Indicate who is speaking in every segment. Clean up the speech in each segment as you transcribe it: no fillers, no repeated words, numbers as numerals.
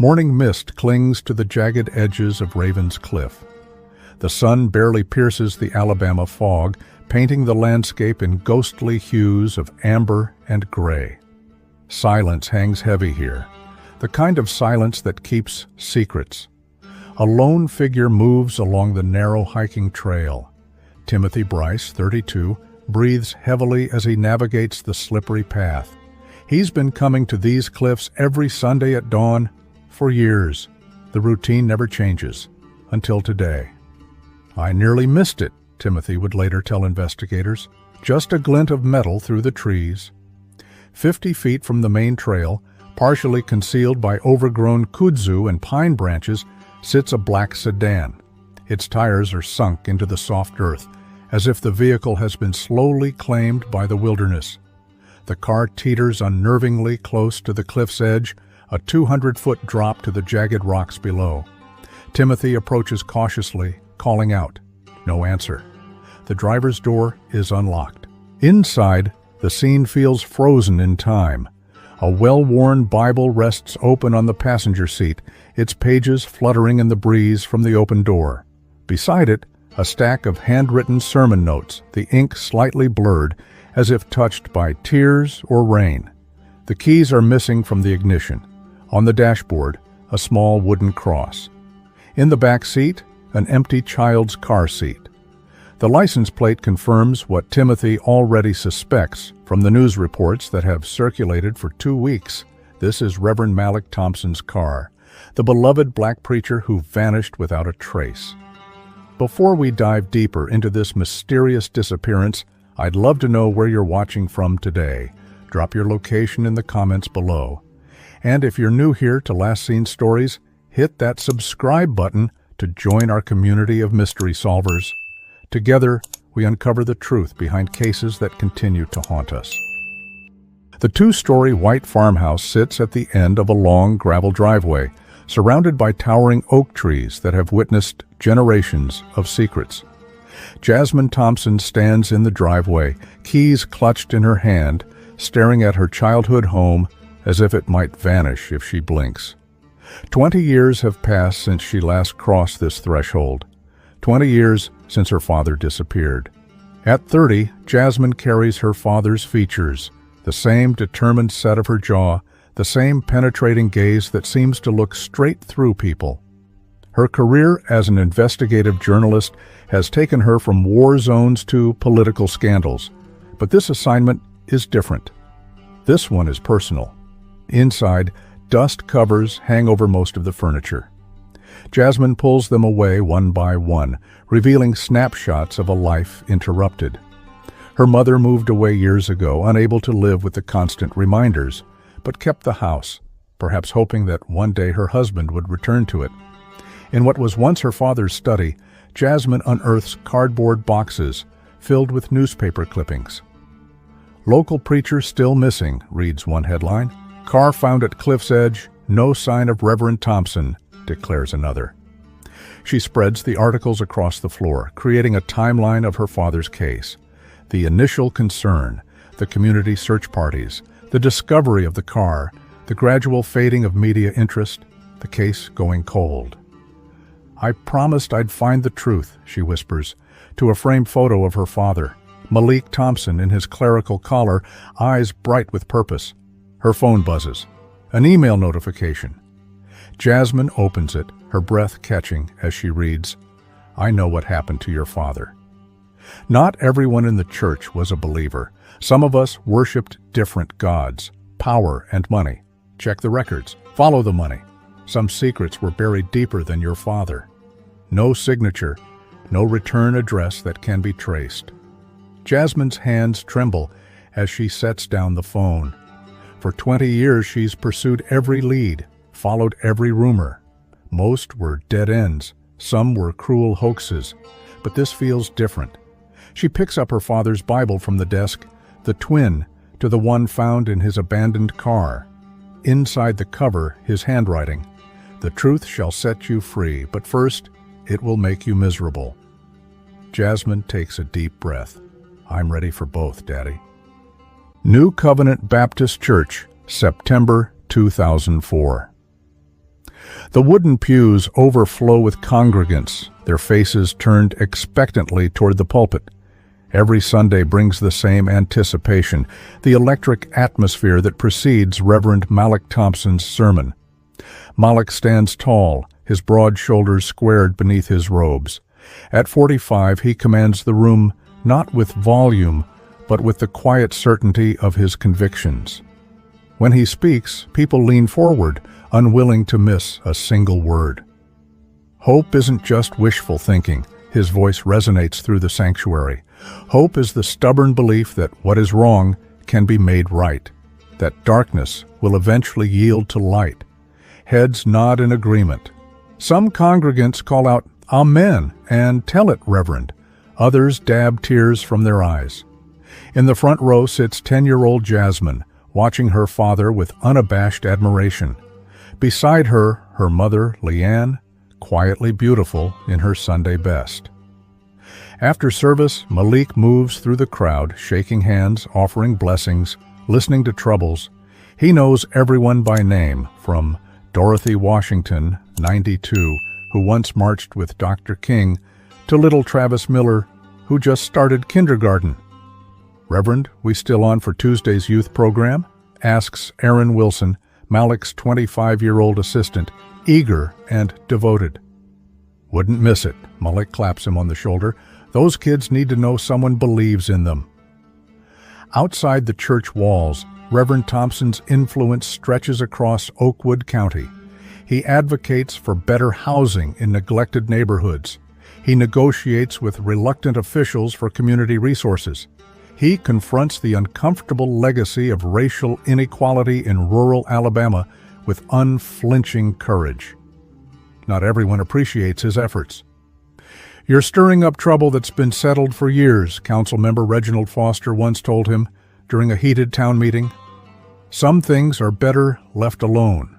Speaker 1: Morning mist clings to the jagged edges of Raven's Cliff. The sun barely pierces the Alabama fog, painting the landscape in ghostly hues of amber and gray. Silence hangs heavy here, the kind of silence that keeps secrets. A lone figure moves along the narrow hiking trail. Timothy Bryce, 32, breathes heavily as he navigates the slippery path. He's been coming to these cliffs every Sunday at dawn for years. The routine never changes, until today. "I nearly missed it," Timothy would later tell investigators. "Just a glint of metal through the trees." 50 feet from the main trail, partially concealed by overgrown kudzu and pine branches, sits a black sedan. Its tires are sunk into the soft earth, as if the vehicle has been slowly claimed by the wilderness. The car teeters unnervingly close to the cliff's edge, a 200-foot drop to the jagged rocks below. Timothy approaches cautiously, calling out. No answer. The driver's door is unlocked. Inside, the scene feels frozen in time. A well-worn Bible rests open on the passenger seat, its pages fluttering in the breeze from the open door. Beside it, a stack of handwritten sermon notes, the ink slightly blurred, as if touched by tears or rain. The keys are missing from the ignition. On the dashboard, a small wooden cross. In the back seat, an empty child's car seat. The license plate confirms what Timothy already suspects from the news reports that have circulated for 2 weeks. This is Reverend Malik Thompson's car, the beloved black preacher who vanished without a trace. Before we dive deeper into this mysterious disappearance, I'd love to know where you're watching from today. Drop your location in the comments below. And if you're new here to Last Seen Stories, hit that subscribe button to join our community of mystery solvers. Together, we uncover the truth behind cases that continue to haunt us. The 2-story white farmhouse sits at the end of a long gravel driveway, surrounded by towering oak trees that have witnessed generations of secrets. Jasmine Thompson stands in the driveway, keys clutched in her hand, staring at her childhood home as if it might vanish if she blinks. 20 years have passed since she last crossed this threshold. 20 years since her father disappeared. At 30, Jasmine carries her father's features, the same determined set of her jaw, the same penetrating gaze that seems to look straight through people. Her career as an investigative journalist has taken her from war zones to political scandals. But this assignment is different. This one is personal. Inside, dust covers hang over most of the furniture. Jasmine pulls them away one by one, revealing snapshots of a life interrupted. Her mother moved away years ago, unable to live with the constant reminders, but kept the house, perhaps hoping that one day her husband would return to it. In what was once her father's study, Jasmine unearths cardboard boxes filled with newspaper clippings. "Local preacher still missing," reads one headline. "Car found at cliff's edge, no sign of Reverend Thompson," declares another. She spreads the articles across the floor, creating a timeline of her father's case. The initial concern, the community search parties, the discovery of the car, the gradual fading of media interest, the case going cold. "I promised I'd find the truth," she whispers, to a framed photo of her father, Malik Thompson in his clerical collar, eyes bright with purpose. Her phone buzzes. An email notification. Jasmine opens it, her breath catching as she reads, "I know what happened to your father." Not everyone in the church was a believer. Some of us worshipped different gods, power and money. Check the records. Follow the money. Some secrets were buried deeper than your father. No signature, no return address that can be traced. Jasmine's hands tremble as she sets down the phone. For 20 years, she's pursued every lead, followed every rumor. Most were dead ends, some were cruel hoaxes, but this feels different. She picks up her father's Bible from the desk, the twin to the one found in his abandoned car. Inside the cover, his handwriting, "The truth shall set you free, but first, it will make you miserable." Jasmine takes a deep breath. "I'm ready for both, Daddy." New Covenant Baptist Church, September 2004. The wooden pews overflow with congregants, their faces turned expectantly toward the pulpit. Every Sunday brings the same anticipation, the electric atmosphere that precedes Reverend Malik Thompson's sermon. Malik stands tall, his broad shoulders squared beneath his robes. At 45, he commands the room not with volume, but with the quiet certainty of his convictions. When he speaks, people lean forward, unwilling to miss a single word. Hope isn't just wishful thinking. His voice resonates through the sanctuary. Hope is the stubborn belief that what is wrong can be made right, that darkness will eventually yield to light. Heads nod in agreement. Some congregants call out, "Amen," and "Tell it, Reverend." Others dab tears from their eyes. In the front row sits 10-year-old Jasmine, watching her father with unabashed admiration. Beside her, her mother, Leanne, quietly beautiful in her Sunday best. After service, Malik moves through the crowd, shaking hands, offering blessings, listening to troubles. He knows everyone by name, from Dorothy Washington, 92, who once marched with Dr. King, to little Travis Miller, who just started kindergarten. "Reverend, we still on for Tuesday's youth program?" asks Aaron Wilson, Malik's 25-year-old assistant, eager and devoted. "Wouldn't miss it," Malik claps him on the shoulder. "Those kids need to know someone believes in them." Outside the church walls, Reverend Thompson's influence stretches across Oakwood County. He advocates for better housing in neglected neighborhoods. He negotiates with reluctant officials for community resources. He confronts the uncomfortable legacy of racial inequality in rural Alabama with unflinching courage. Not everyone appreciates his efforts. "You're stirring up trouble that's been settled for years," Councilmember Reginald Foster once told him during a heated town meeting. "Some things are better left alone."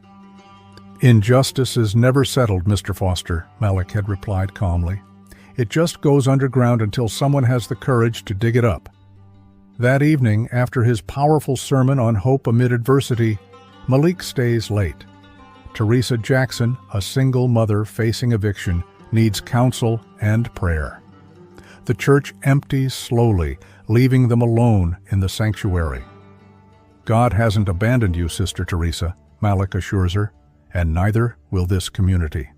Speaker 1: "Injustice is never settled, Mr. Foster," Malik had replied calmly. "It just goes underground until someone has the courage to dig it up." That evening, after his powerful sermon on hope amid adversity, Malik stays late. Teresa Jackson, a single mother facing eviction, needs counsel and prayer. The church empties slowly, leaving them alone in the sanctuary. "God hasn't abandoned you, Sister Teresa," Malik assures her, "and neither will this community."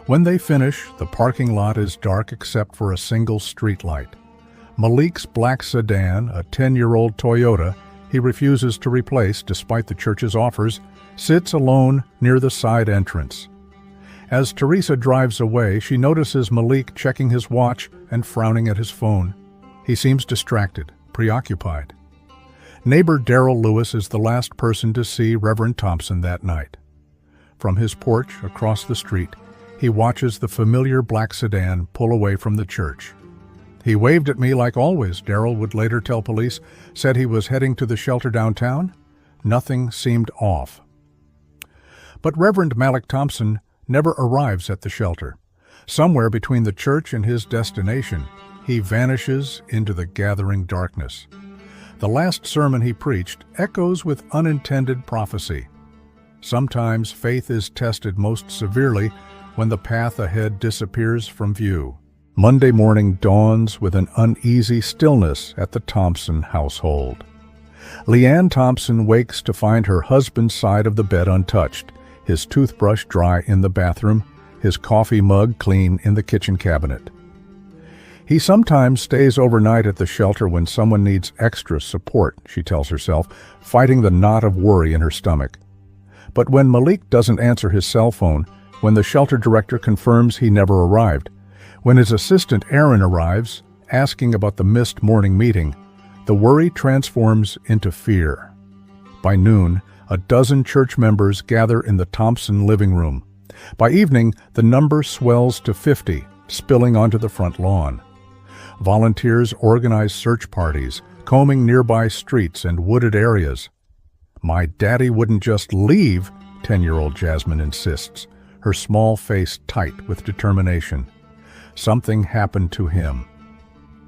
Speaker 1: When they finish, the parking lot is dark except for a single streetlight. Malik's black sedan, a 10-year-old Toyota he refuses to replace despite the church's offers, sits alone near the side entrance. As Teresa drives away, she notices Malik checking his watch and frowning at his phone. He seems distracted, preoccupied. Neighbor Darrell Lewis is the last person to see Reverend Thompson that night. From his porch across the street, he watches the familiar black sedan pull away from the church. "He waved at me like always," Darrell would later tell police, said he was heading to the shelter downtown. Nothing seemed off. But Reverend Malik Thompson never arrives at the shelter. Somewhere between the church and his destination, he vanishes into the gathering darkness. The last sermon he preached echoes with unintended prophecy. Sometimes faith is tested most severely when the path ahead disappears from view. Monday morning dawns with an uneasy stillness at the Thompson household. Leanne Thompson wakes to find her husband's side of the bed untouched, his toothbrush dry in the bathroom, his coffee mug clean in the kitchen cabinet. He sometimes stays overnight at the shelter when someone needs extra support, she tells herself, fighting the knot of worry in her stomach. But when Malik doesn't answer his cell phone, when the shelter director confirms he never arrived, when his assistant Aaron arrives, asking about the missed morning meeting, the worry transforms into fear. By noon, a dozen church members gather in the Thompson living room. By evening, the number swells to 50, spilling onto the front lawn. Volunteers organize search parties, combing nearby streets and wooded areas. "My daddy wouldn't just leave," 10-year-old Jasmine insists, her small face tight with determination. Something happened to him.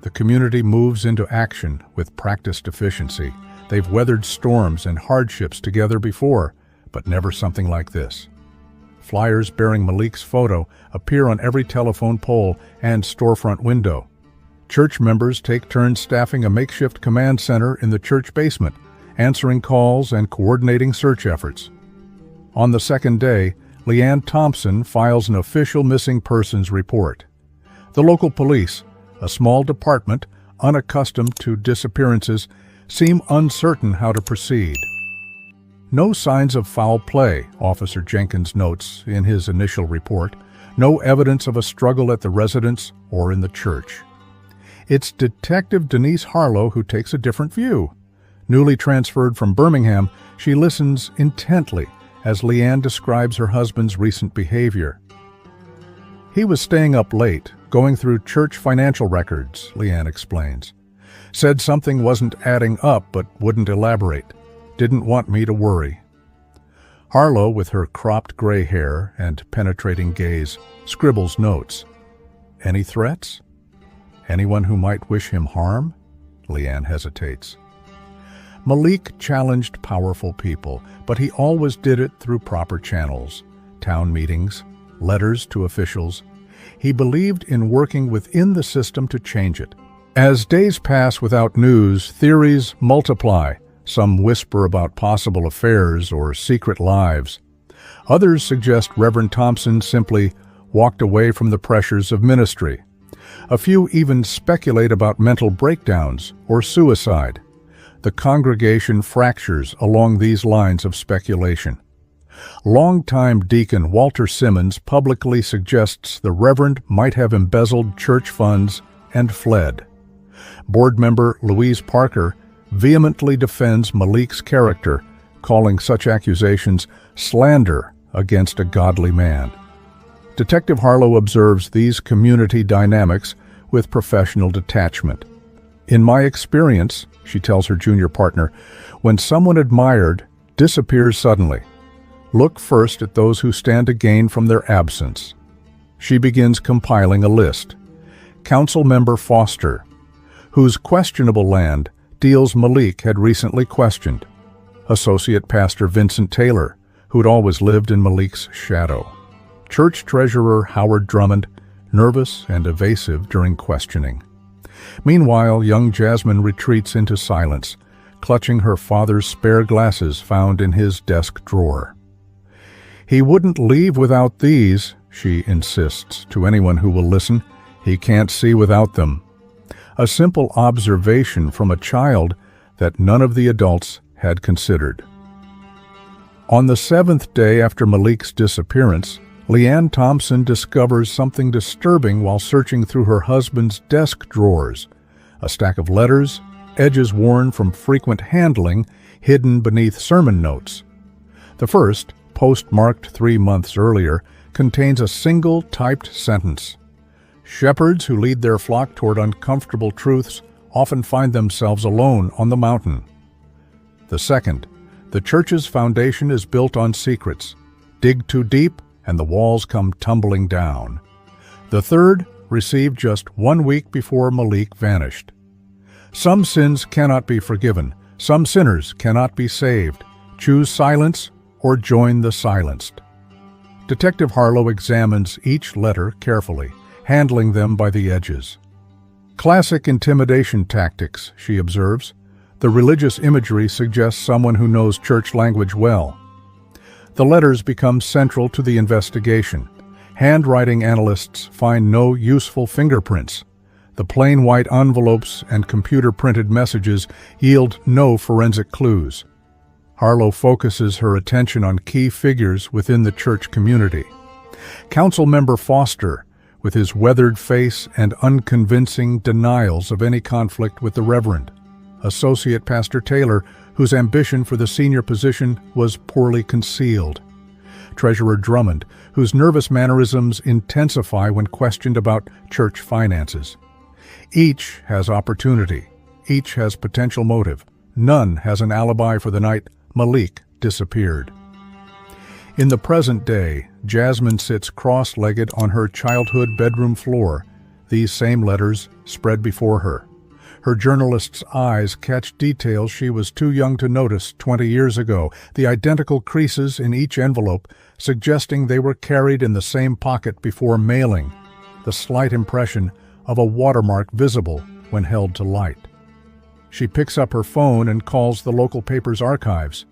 Speaker 1: The community moves into action with practiced efficiency. They've weathered storms and hardships together before, but never something like this. flyers bearing Malik's photo appear on every telephone pole and storefront window. Church members take turns staffing a makeshift command center in the church basement, answering calls and coordinating search efforts. On the second day, Leanne Thompson files an official missing persons report. The local police, a small department unaccustomed to disappearances, seem uncertain how to proceed. No signs of foul play, Officer Jenkins notes in his initial report. No evidence of a struggle at the residence or in the church. It's Detective Denise Harlow who takes a different view. Newly transferred from Birmingham, she listens intently as Leanne describes her husband's recent behavior. He was staying up late, going through church financial records, Leanne explains. Said something wasn't adding up but wouldn't elaborate. Didn't want me to worry. Harlow, with her cropped gray hair and penetrating gaze, scribbles notes. Any threats? Anyone who might wish him harm? Leanne hesitates. Malik challenged powerful people, but he always did it through proper channels. Town meetings, letters to officials. He believed in working within the system to change it. As days pass without news, theories multiply. Some whisper about possible affairs or secret lives. Others suggest Reverend Thompson simply walked away from the pressures of ministry. A few even speculate about mental breakdowns or suicide. The congregation fractures along these lines of speculation. Longtime deacon Walter Simmons publicly suggests the Reverend might have embezzled church funds and fled. Board member Louise Parker vehemently defends Malik's character, calling such accusations slander against a godly man. Detective Harlow observes these community dynamics with professional detachment. In my experience, she tells her junior partner, when someone admired disappears suddenly, look first at those who stand to gain from their absence. She begins compiling a list. Council member Foster, whose questionable land deals Malik had recently questioned. Associate Pastor Vincent Taylor, who'd always lived in Malik's shadow. Church Treasurer Howard Drummond, nervous and evasive during questioning. Meanwhile, young Jasmine retreats into silence, clutching her father's spare glasses found in his desk drawer. He wouldn't leave without these, she insists to anyone who will listen. He can't see without them. A simple observation from a child that none of the adults had considered. On the 7th day after Malik's disappearance, Leanne Thompson discovers something disturbing while searching through her husband's desk drawers. A stack of letters, edges worn from frequent handling, hidden beneath sermon notes. The first, postmarked 3 months earlier, contains a single typed sentence. Shepherds who lead their flock toward uncomfortable truths often find themselves alone on the mountain. The second, the church's foundation is built on secrets. Dig too deep and the walls come tumbling down. The third, received just 1 week before Malik vanished. Some sins cannot be forgiven. Some sinners cannot be saved. Choose silence or join the silenced. Detective Harlow examines each letter carefully, handling them by the edges. Classic intimidation tactics, she observes. The religious imagery suggests someone who knows church language well. The letters become central to the investigation. Handwriting analysts find no useful fingerprints. The plain white envelopes and computer-printed messages yield no forensic clues. Harlow focuses her attention on key figures within the church community. Council member Foster, with his weathered face and unconvincing denials of any conflict with the Reverend. Associate Pastor Taylor, whose ambition for the senior position was poorly concealed. Treasurer Drummond, whose nervous mannerisms intensify when questioned about church finances. Each has opportunity. Each has potential motive. None has an alibi for the night Malik disappeared. In the present day, Jasmine sits cross-legged on her childhood bedroom floor, these same letters spread before her. Her journalist's eyes catch details she was too young to notice 20 years ago, the identical creases in each envelope suggesting they were carried in the same pocket before mailing, the slight impression of a watermark visible when held to light. She picks up her phone and calls the local paper's archives.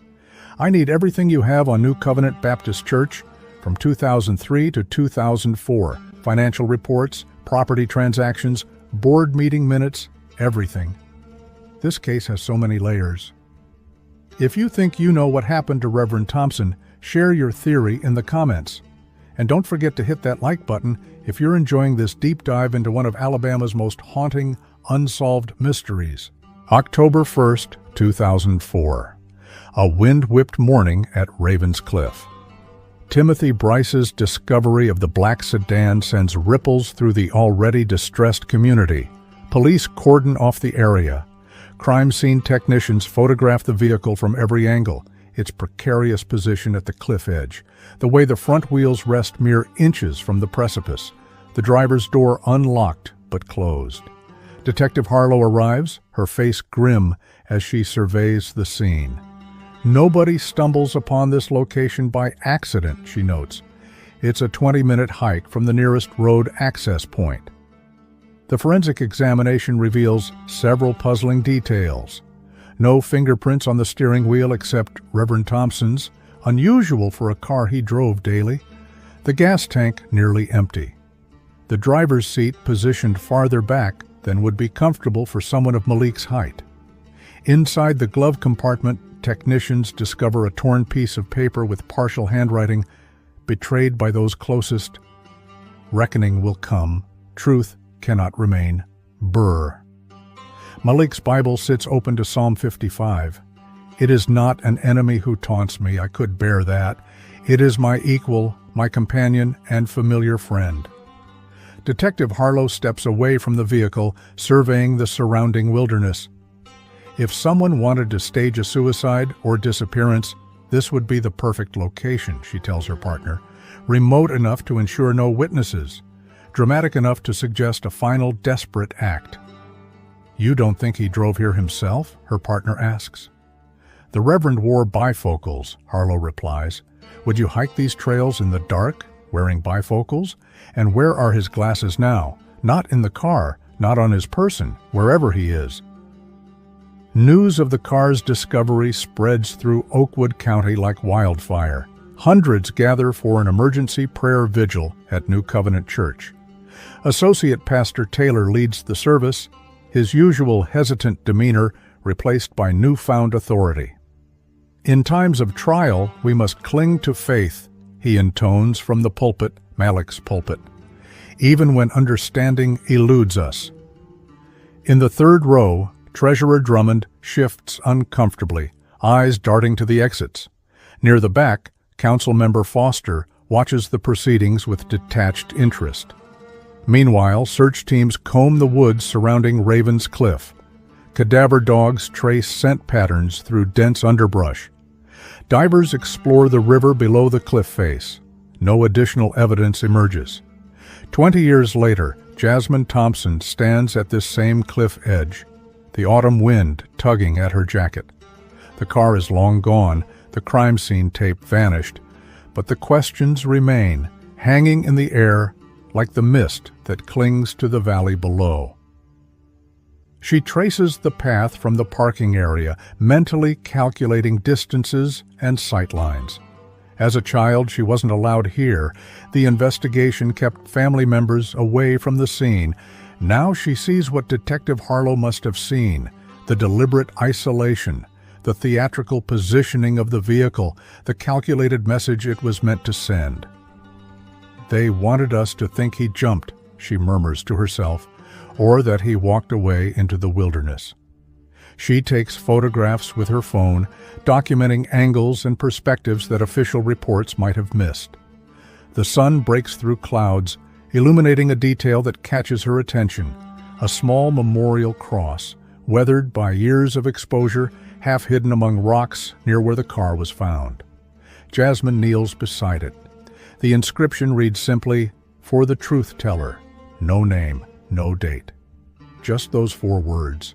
Speaker 1: "I need everything you have on New Covenant Baptist Church from 2003 to 2004. Financial reports, property transactions, board meeting minutes, everything." This case has so many layers. If you think you know what happened to Reverend Thompson, share your theory in the comments. And don't forget to hit that like button if you're enjoying this deep dive into one of Alabama's most haunting, unsolved mysteries. October 1st, 2004. A wind-whipped morning at Ravens Cliff. Timothy Bryce's discovery of the black sedan sends ripples through the already distressed community. Police cordon off the area. Crime scene technicians photograph the vehicle from every angle, its precarious position at the cliff edge, the way the front wheels rest mere inches from the precipice, the driver's door unlocked but closed. Detective Harlow arrives, her face grim as she surveys the scene. "Nobody stumbles upon this location by accident," she notes. "It's a 20-minute hike from the nearest road access point." The forensic examination reveals several puzzling details. No fingerprints on the steering wheel except Reverend Thompson's, unusual for a car he drove daily. The gas tank nearly empty. The driver's seat positioned farther back than would be comfortable for someone of Malik's height. Inside the glove compartment, technicians discover a torn piece of paper with partial handwriting, betrayed by those closest. "Reckoning will come. Truth cannot remain. Burr." Malik's Bible sits open to Psalm 55. "It is not an enemy who taunts me, I could bear that. It is my equal, my companion, and familiar friend." Detective Harlow steps away from the vehicle, surveying the surrounding wilderness. If someone wanted to stage a suicide or disappearance, this would be the perfect location, she tells her partner. Remote enough to ensure no witnesses, dramatic enough to suggest a final desperate act. "You don't think he drove here himself?" her partner asks. "The Reverend wore bifocals," Harlow replies. "Would you hike these trails in the dark, wearing bifocals? And where are his glasses now? Not in the car, not on his person, wherever he is." News of the car's discovery spreads through Oakwood County like wildfire. Hundreds gather for an emergency prayer vigil at New Covenant Church. Associate Pastor Taylor leads the service, his usual hesitant demeanor replaced by newfound authority. "In times of trial, we must cling to faith," he intones from the pulpit, Malik's pulpit, "even when understanding eludes us." In the third row, Treasurer Drummond shifts uncomfortably, eyes darting to the exits. Near the back, Councilmember Foster watches the proceedings with detached interest. Meanwhile, search teams comb the woods surrounding Ravens Cliff. Cadaver dogs trace scent patterns through dense underbrush. Divers explore the river below the cliff face. No additional evidence emerges. 20 years later, Jasmine Thompson stands at this same cliff edge, the autumn wind tugging at her jacket. The car is long gone, the crime scene tape vanished, but the questions remain, hanging in the air like the mist that clings to the valley below. She traces the path from the parking area, mentally calculating distances and sightlines. As a child, she wasn't allowed here. The investigation kept family members away from the scene. Now she sees what Detective Harlow must have seen: the deliberate isolation, the theatrical positioning of the vehicle, the calculated message it was meant to send. "They wanted us to think he jumped," she murmurs to herself, or that he walked away into the wilderness. She takes photographs with her phone, documenting angles and perspectives that official reports might have missed. The sun breaks through clouds, illuminating a detail that catches her attention: a small memorial cross, weathered by years of exposure, half hidden among rocks near where the car was found. Jasmine kneels beside it. The inscription reads simply, "For the truth teller," no name, no date. just those 4 words.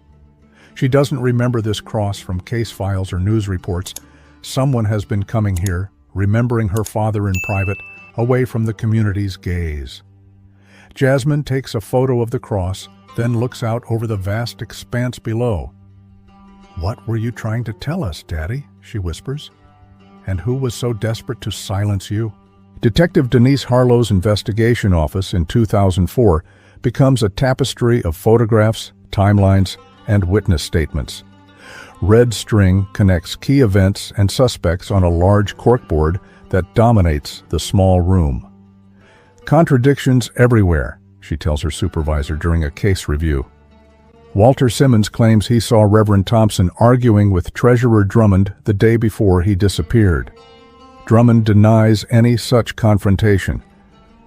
Speaker 1: She doesn't remember this cross from case files or news reports. Someone has been coming here, remembering her father in private, away from the community's gaze. Jasmine takes a photo of the cross, then looks out over the vast expanse below. "What were you trying to tell us, Daddy?" she whispers. "And who was so desperate to silence you?" Detective Denise Harlow's investigation office in 2004 becomes a tapestry of photographs, timelines, and witness statements. Red string connects key events and suspects on a large corkboard that dominates the small room. "Contradictions everywhere," she tells her supervisor during a case review. Walter Simmons claims he saw Reverend Thompson arguing with Treasurer Drummond the day before he disappeared. Drummond denies any such confrontation.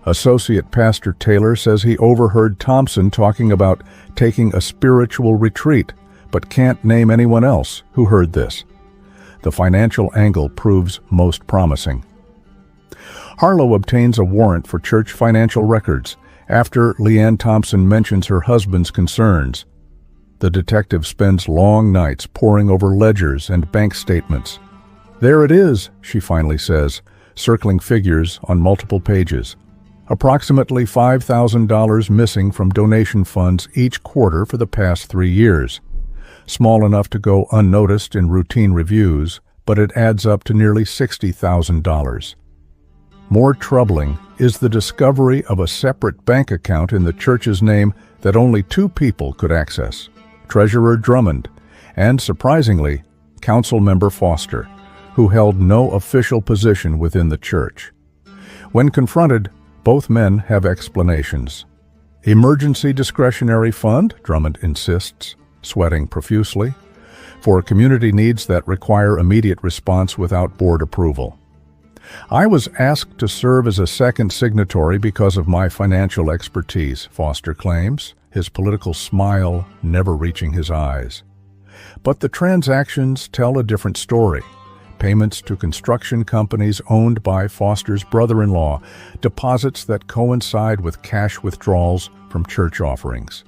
Speaker 1: Associate Pastor Taylor says he overheard Thompson talking about taking a spiritual retreat, but can't name anyone else who heard this. The financial angle proves most promising. Harlow obtains a warrant for church financial records after Leanne Thompson mentions her husband's concerns. The detective spends long nights poring over ledgers and bank statements. "There it is," she finally says, circling figures on multiple pages. Approximately $5,000 missing from donation funds each quarter for the past 3 years. Small enough to go unnoticed in routine reviews, but it adds up to nearly $60,000. More troubling is the discovery of a separate bank account in the church's name that only 2 people could access: Treasurer Drummond and, surprisingly, Council Member Foster, who held no official position within the church. When confronted, both men have explanations. "Emergency discretionary fund," Drummond insists, sweating profusely, "for community needs that require immediate response without board approval. I was asked to serve as a second signatory because of my financial expertise," Foster claims, his political smile never reaching his eyes. But the transactions tell a different story. Payments to construction companies owned by Foster's brother-in-law, deposits that coincide with cash withdrawals from church offerings.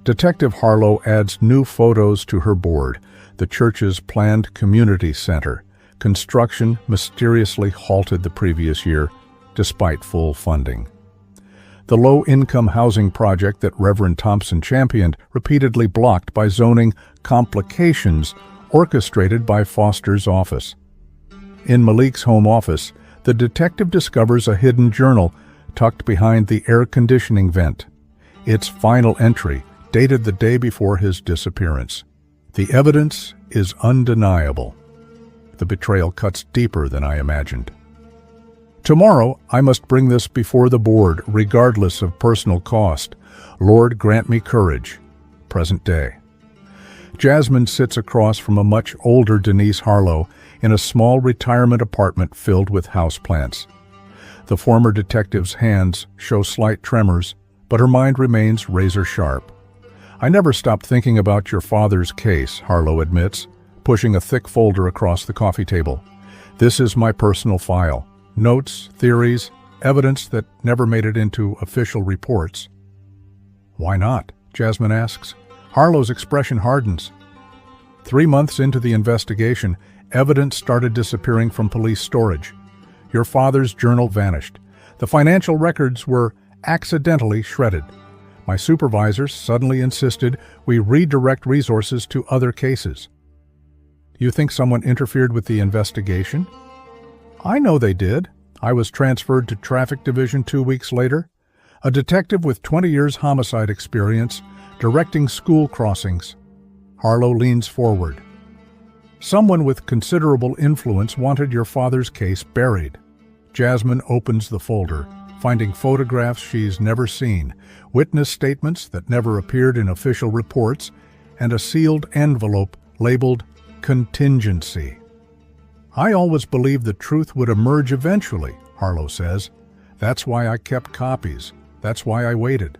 Speaker 1: Detective Harlow adds new photos to her board: the church's planned community center. Construction mysteriously halted the previous year, despite full funding. The low-income housing project that Reverend Thompson championed, repeatedly blocked by zoning complications orchestrated by Foster's office. In Malik's home office, the detective discovers a hidden journal tucked behind the air conditioning vent. Its final entry, dated the day before his disappearance. The evidence is undeniable. The betrayal cuts deeper than I imagined. "Tomorrow, I must bring this before the board, regardless of personal cost. Lord, grant me courage." Present day. Jasmine sits across from a much older Denise Harlow in a small retirement apartment filled with houseplants. The former detective's hands show slight tremors, but her mind remains razor-sharp. "I never stopped thinking about your father's case," Harlow admits, pushing a thick folder across the coffee table. "This is my personal file. Notes, theories, evidence that never made it into official reports." "Why not?" Jasmine asks. Harlow's expression hardens. 3 months into the investigation, evidence started disappearing from police storage. Your father's journal vanished. The financial records were accidentally shredded. My supervisors suddenly insisted we redirect resources to other cases. "You think someone interfered with the investigation?" "I know they did. I was transferred to Traffic Division 2 weeks later. A detective with 20 years homicide experience, directing school crossings." Harlow leans forward. "Someone with considerable influence wanted your father's case buried." Jasmine opens the folder, finding photographs she's never seen, witness statements that never appeared in official reports, and a sealed envelope labeled contingency. "I always believed the truth would emerge eventually," Harlow says. "That's why I kept copies. That's why I waited."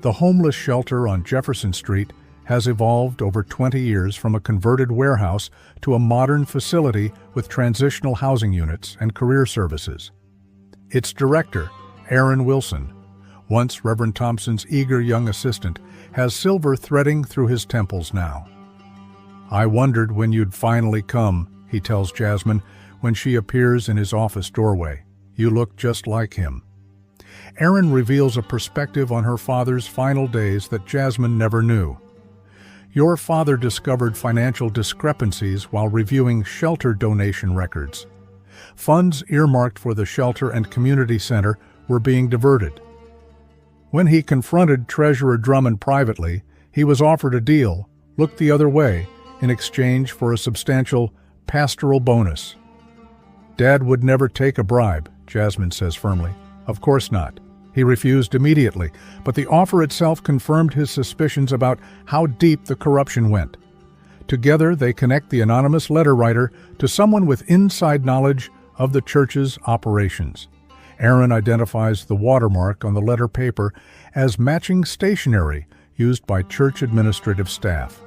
Speaker 1: The homeless shelter on Jefferson Street has evolved over 20 years from a converted warehouse to a modern facility with transitional housing units and career services. Its director, Aaron Wilson, once Reverend Thompson's eager young assistant, has silver threading through his temples now. "I wondered when you'd finally come," he tells Jasmine when she appears in his office doorway. "You look just like him." Aaron reveals a perspective on her father's final days that Jasmine never knew. "Your father discovered financial discrepancies while reviewing shelter donation records. Funds earmarked for the shelter and community center were being diverted. When he confronted Treasurer Drummond privately, he was offered a deal, looked the other way, in exchange for a substantial pastoral bonus." "Dad would never take a bribe," Jasmine says firmly. "Of course not. He refused immediately, but the offer itself confirmed his suspicions about how deep the corruption went. Together, they connect the anonymous letter writer to someone with inside knowledge of the church's operations. Aaron identifies the watermark on the letter paper as matching stationery used by church administrative staff.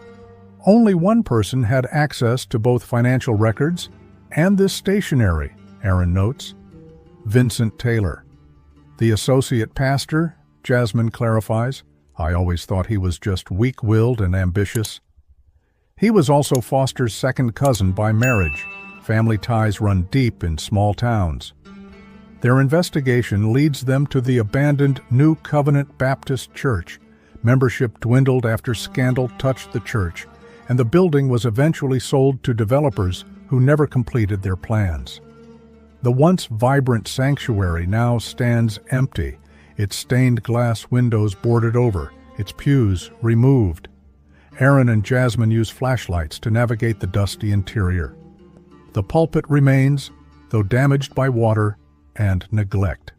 Speaker 1: Only one person had access to both financial records and this stationery, Aaron notes: Vincent Taylor. The associate pastor, Jasmine clarifies, "I always thought he was just weak-willed and ambitious." He was also Foster's second cousin by marriage. Family ties run deep in small towns. Their investigation leads them to the abandoned New Covenant Baptist Church. Membership dwindled after scandal touched the church, and the building was eventually sold to developers who never completed their plans. The once vibrant sanctuary now stands empty, its stained glass windows boarded over, its pews removed. Aaron and Jasmine use flashlights to navigate the dusty interior. The pulpit remains, though damaged by water and neglect.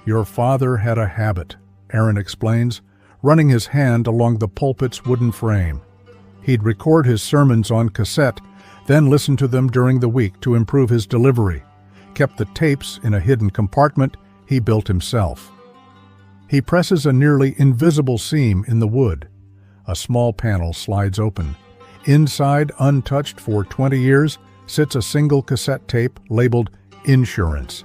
Speaker 1: "Your father had a habit," Aaron explains, running his hand along the pulpit's wooden frame. He'd record his sermons on cassette, then listen to them during the week to improve his delivery. Kept the tapes in a hidden compartment he built himself. He presses a nearly invisible seam in the wood. A small panel slides open. Inside, untouched for 20 years, sits a single cassette tape labeled "Insurance."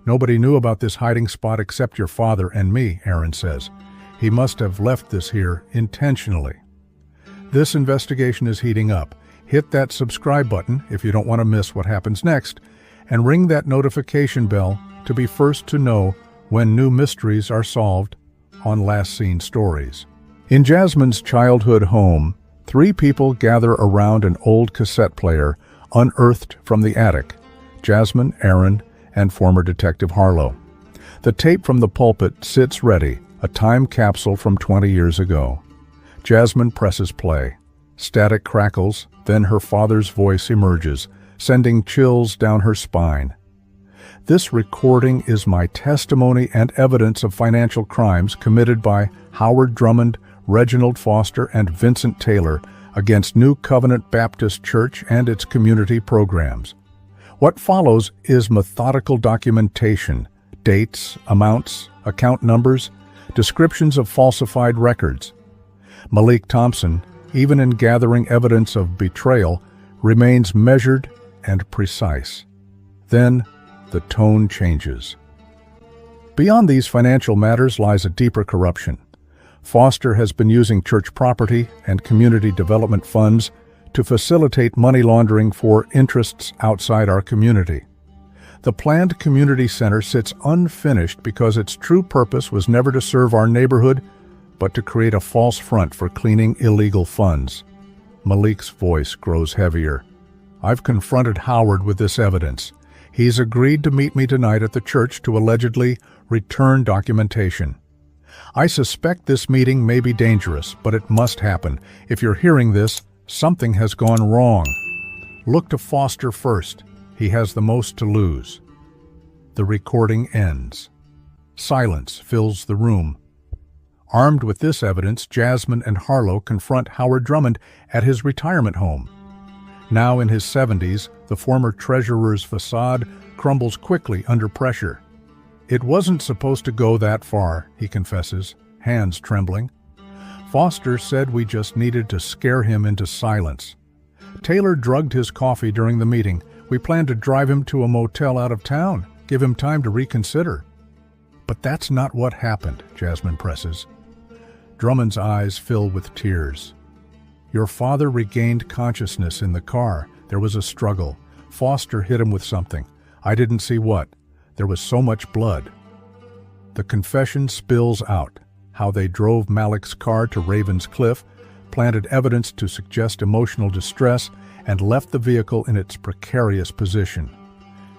Speaker 1: "Nobody knew about this hiding spot except your father and me," Aaron says. "He must have left this here intentionally." This investigation is heating up. Hit that subscribe button if you don't want to miss what happens next, and ring that notification bell to be first to know when new mysteries are solved on Last Seen Stories. In Jasmine's childhood home, 3 people gather around an old cassette player unearthed from the attic: Jasmine, Aaron, and former Detective Harlow. The tape from the pulpit sits ready, a time capsule from 20 years ago. Jasmine presses play. Static crackles, then her father's voice emerges, sending chills down her spine. "This recording is my testimony and evidence of financial crimes committed by Howard Drummond, Reginald Foster, and Vincent Taylor against New Covenant Baptist Church and its community programs." What follows is methodical documentation: dates, amounts, account numbers, descriptions of falsified records. Malik Thompson, even in gathering evidence of betrayal, remains measured and precise. Then, the tone changes. Beyond these financial matters lies a deeper corruption. Foster has been using church property and community development funds to facilitate money laundering for interests outside our community. The planned community center sits unfinished because its true purpose was never to serve our neighborhood, but to create a false front for cleaning illegal funds. Malik's voice grows heavier. "I've confronted Howard with this evidence. He's agreed to meet me tonight at the church to allegedly return documentation. I suspect this meeting may be dangerous, but it must happen. If you're hearing this, something has gone wrong. Look to Foster first. He has the most to lose." The recording ends. Silence fills the room. Armed with this evidence, Jasmine and Harlow confront Howard Drummond at his retirement home. Now in his 70s, the former treasurer's facade crumbles quickly under pressure. "It wasn't supposed to go that far," he confesses, hands trembling. "Foster said we just needed to scare him into silence. Taylor drugged his coffee during the meeting. We planned to drive him to a motel out of town, give him time to reconsider." But that's not what happened, Jasmine presses. Drummond's eyes fill with tears. Your father regained consciousness in the car. There was a struggle. Foster hit him with something. I didn't see what. There was so much blood. The confession spills out. How they drove Malik's car to Raven's Cliff, planted evidence to suggest emotional distress, and left the vehicle in its precarious position.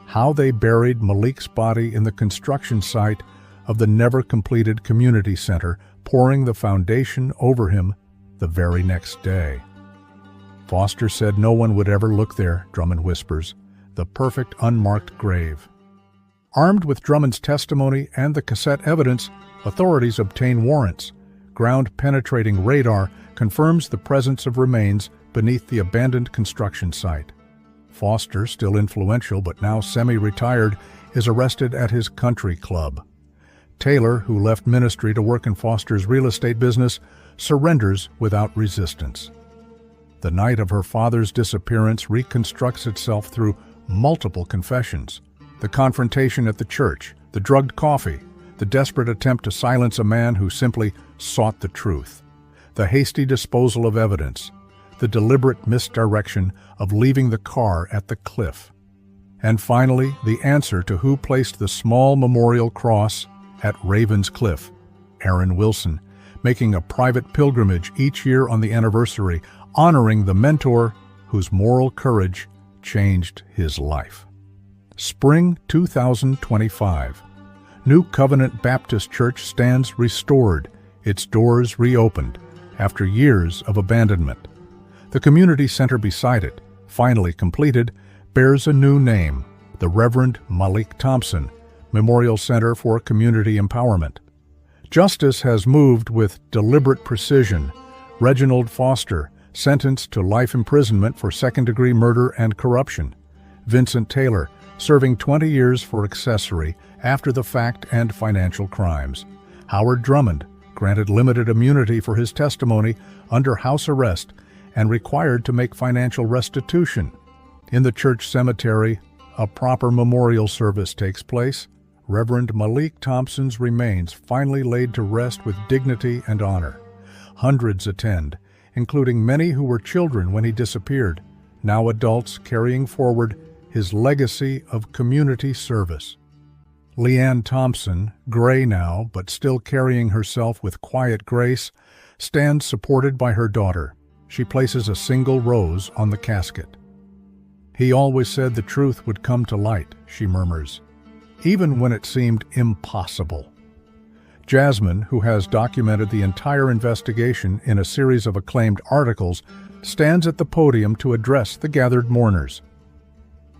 Speaker 1: How they buried Malik's body in the construction site of the never-completed community center, pouring the foundation over him the very next day. Foster said no one would ever look there, Drummond whispers. The perfect unmarked grave. Armed with Drummond's testimony and the cassette evidence, authorities obtain warrants. Ground-penetrating radar confirms the presence of remains beneath the abandoned construction site. Foster, still influential but now semi-retired, is arrested at his country club. Taylor, who left ministry to work in Foster's real estate business, surrenders without resistance. The night of her father's disappearance reconstructs itself through multiple confessions. The confrontation at the church, the drugged coffee, the desperate attempt to silence a man who simply sought the truth, the hasty disposal of evidence, the deliberate misdirection of leaving the car at the cliff, and finally the answer to who placed the small memorial cross at Raven's Cliff, Aaron Wilson, making a private pilgrimage each year on the anniversary, honoring the mentor whose moral courage changed his life. Spring 2025. New Covenant Baptist Church stands restored, its doors reopened, after years of abandonment. The community center beside it, finally completed, bears a new name, the Reverend Malik Thompson Memorial Center for Community Empowerment. Justice has moved with deliberate precision. Reginald Foster, sentenced to life imprisonment for second-degree murder and corruption. Vincent Taylor, serving 20 years for accessory, after-the-fact and financial crimes. Howard Drummond, granted limited immunity for his testimony, under house arrest, and required to make financial restitution. In the church cemetery, a proper memorial service takes place. Reverend Malik Thompson's remains finally laid to rest with dignity and honor. Hundreds attend, including many who were children when he disappeared, now adults carrying forward his legacy of community service. Leanne Thompson, gray now but still carrying herself with quiet grace, stands supported by her daughter. She places a single rose on the casket. He always said the truth would come to light, she murmurs, even when it seemed impossible. Jasmine, who has documented the entire investigation in a series of acclaimed articles, stands at the podium to address the gathered mourners.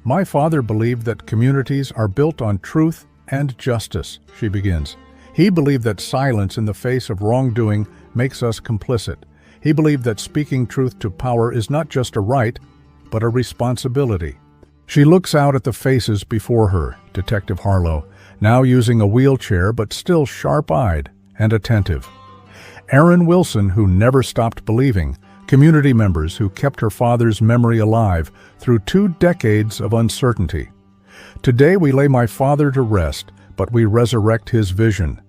Speaker 1: My father believed that communities are built on truth and justice, she begins. He believed that silence in the face of wrongdoing makes us complicit. He believed that speaking truth to power is not just a right, but a responsibility. She looks out at the faces before her, Detective Harlow, now using a wheelchair but still sharp-eyed and attentive. Aaron Wilson, who never stopped believing, community members who kept her father's memory alive through 2 decades of uncertainty. Today we lay my father to rest, but we resurrect his vision.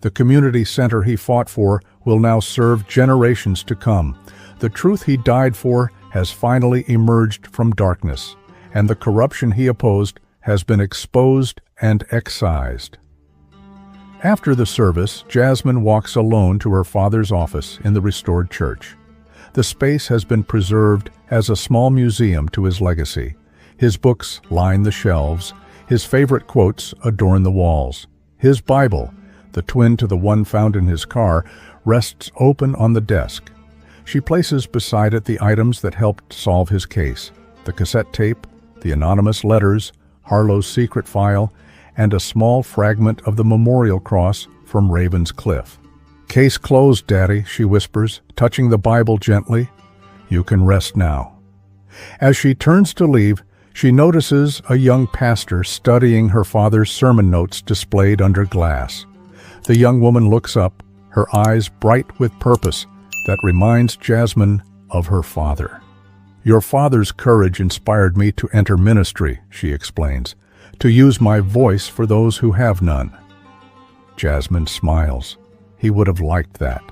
Speaker 1: The community center he fought for will now serve generations to come. The truth he died for has finally emerged from darkness, and the corruption he opposed has been exposed and excised. After the service, Jasmine walks alone to her father's office in the restored church. The space has been preserved as a small museum to his legacy. His books line the shelves, his favorite quotes adorn the walls. His Bible, the twin to the one found in his car, rests open on the desk. She places beside it the items that helped solve his case: the cassette tape, the anonymous letters, Harlow's secret file, and a small fragment of the memorial cross from Raven's Cliff. "Case closed, Daddy," she whispers, touching the Bible gently. "You can rest now." As she turns to leave, she notices a young pastor studying her father's sermon notes displayed under glass. The young woman looks up, her eyes bright with purpose that reminds Jasmine of her father. "Your father's courage inspired me to enter ministry," she explains, "to use my voice for those who have none." Jasmine smiles. He would have liked that.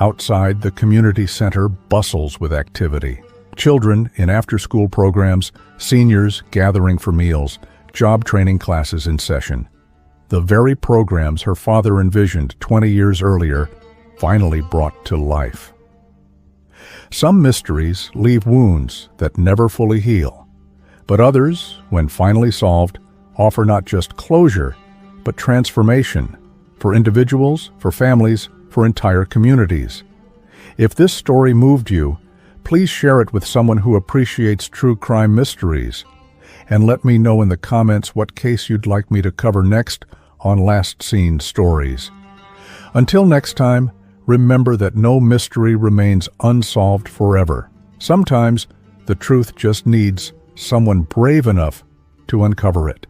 Speaker 1: Outside, the community center bustles with activity. Children in after-school programs, seniors gathering for meals, job training classes in session. The very programs her father envisioned 20 years earlier finally brought to life. Some mysteries leave wounds that never fully heal, but others, when finally solved, offer not just closure, but transformation for individuals, for families, for entire communities. If this story moved you, please share it with someone who appreciates true crime mysteries, and let me know in the comments what case you'd like me to cover next on Last Seen Stories. Until next time, remember that no mystery remains unsolved forever. Sometimes the truth just needs someone brave enough to uncover it.